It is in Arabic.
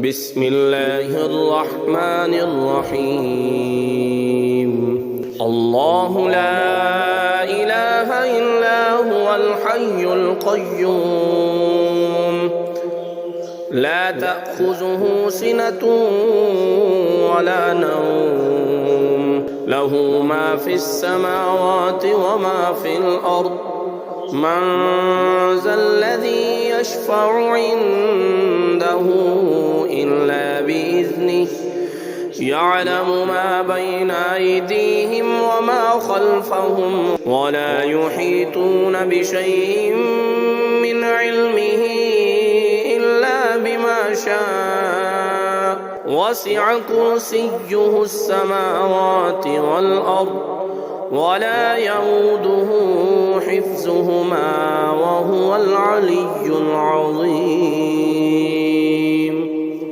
بسم الله الرحمن الرحيم الله لا إله إلا هو الحي القيوم لا تأخذه سنة ولا نوم له ما في السماوات وما في الأرض من ذا الذي يشفع عنده إلا بإذنه يعلم ما بين أيديهم وما خلفهم ولا يحيطون بشيء من علمه إلا بما شاء وسع كرسيه السماوات والأرض ولا يؤوده حفظهما وهو العلي العظيم.